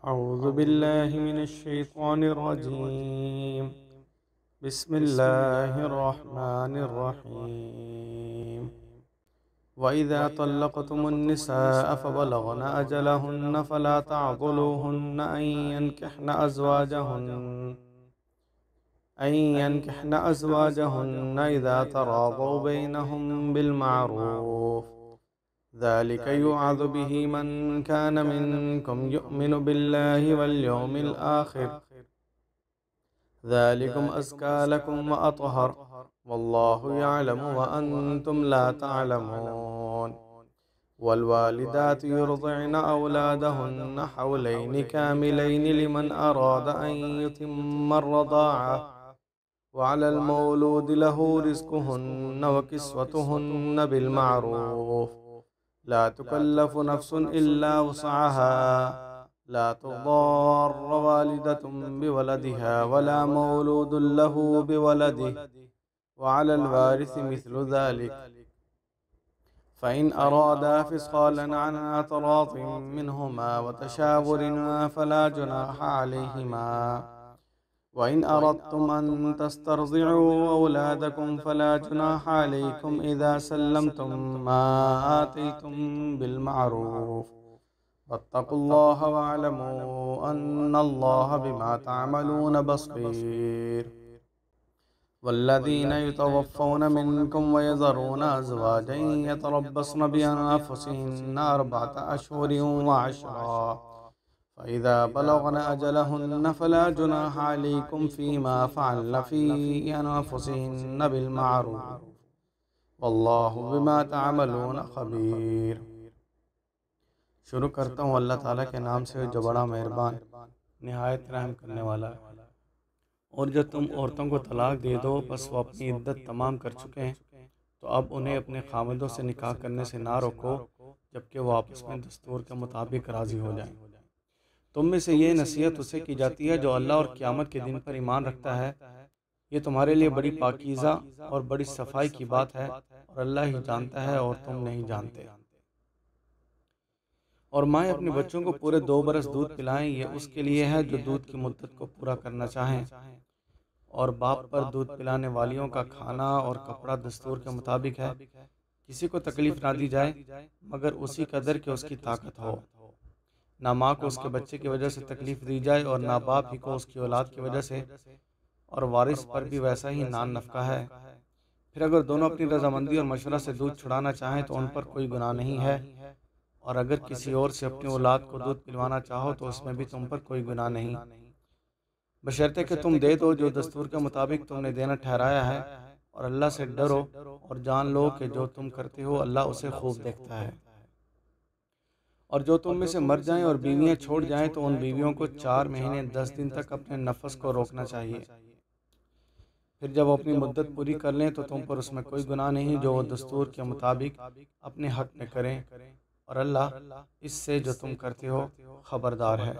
أعوذ بالله من الشيطان الرجيم. بسم الله الرحمن الرحيم. وإذا طلقتم النساء فبلغن أجلهن فلا تعضلوهن أن ينكحن أزواجهن إذا تراضوا بينهم بالمعروف، ذلك يوعظ به من كان منكم يؤمن بالله واليوم الآخر، ذلكم أزكى لكم وأطهر، والله يعلم وأنتم لا تعلمون. والوالدات يرضعن أولادهن حولين كاملين لمن أراد أن يتم الرضاعة، وعلى المولود له رزقهن وكسوتهن بالمعروف، لا تكلف نفس إلا وسعها، لا تضار والدة بولدها ولا مولود له بولده، وعلى الوارث مثل ذلك، فإن أرادا فصالا عن تراض منهما وتشاور فلا جناح عليهما. وإن أردتم أن تسترضعوا أولادكم فلا جناح عليكم إذا سلمتم ما آتيتم بالمعروف، واتقوا الله واعلموا أن الله بما تعملون بصير. والذين يتوفون منكم ويذرون أزواجا يتربصن بأنفسهن 4 أشهر وعشرا، فإذا بلغن أجلهن فلا جناح عليكم فيما فعلن في أنفسهن بالمعروف، والله بما تعملون خبیر۔ شروع کرتا ہوں اللہ تعالیٰ کے نام سے جو بڑا مہربان نہایت رحم کرنے والا ہے۔ اور جب تم عورتوں کو طلاق دے دو بس وہ اپنی عدت تمام کر چکے ہیں تو اب انہیں اپنے خامندوں سے نکاح کرنے سے نہ روکو جبکہ وہ آپس میں دستور کے مطابق راضی ہو جائیں۔ تم میں سے یہ نصیحت اسے کی جاتی ہے جو اللہ اور قیامت کے دن پر ایمان رکھتا ہے، یہ تمہارے لیے بڑی پاکیزہ اور بڑی صفائی کی بات ہے، اور اللہ ہی جانتا ہے اور تم نہیں جانتے۔ اور مائیں اپنے بچوں کو پورے 2 برس دودھ پلائیں، یہ اس کے لیے ہے جو دودھ کی مدت کو پورا کرنا چاہیں، اور باپ پر دودھ پلانے والیوں کا کھانا اور کپڑا دستور کے مطابق ہے، کسی کو تکلیف نہ دی جائے مگر اسی قدر کہ اس کی طاقت ہو، نہ ماں کو اس کے بچے کی وجہ سے تکلیف دی جائے اور نہ باپ ہی کو اس کی اولاد کی وجہ سے، اور وارث پر بھی ویسا ہی نان نفقہ ہے۔ پھر اگر دونوں اپنی رضامندی اور مشورہ سے دودھ چھڑانا چاہیں تو ان پر کوئی گناہ نہیں ہے، اور اگر کسی اور سے اپنی اولاد کو دودھ پلوانا چاہو تو اس میں بھی تم پر کوئی گناہ نہیں، بشرطے کہ تم دے دو جو دستور کے مطابق تم نے دینا ٹھہرایا ہے، اور اللہ سے ڈرو اور جان لو کہ جو تم کرتے ہو اللہ اسے خوب دیکھتا ہے۔ اور جو تم میں سے مر جائیں اور بیویاں چھوڑ جائیں تو ان بیویوں کو 4 مہینے 10 دن تک اپنے نفس کو روکنا چاہیے، پھر جب وہ اپنی مدت پوری کر لیں تو تم پر اس میں کوئی گناہ نہیں جو وہ دستور کے مطابق اپنے حق میں کریں، اور اللہ اس سے جو تم کرتے ہو خبردار ہے۔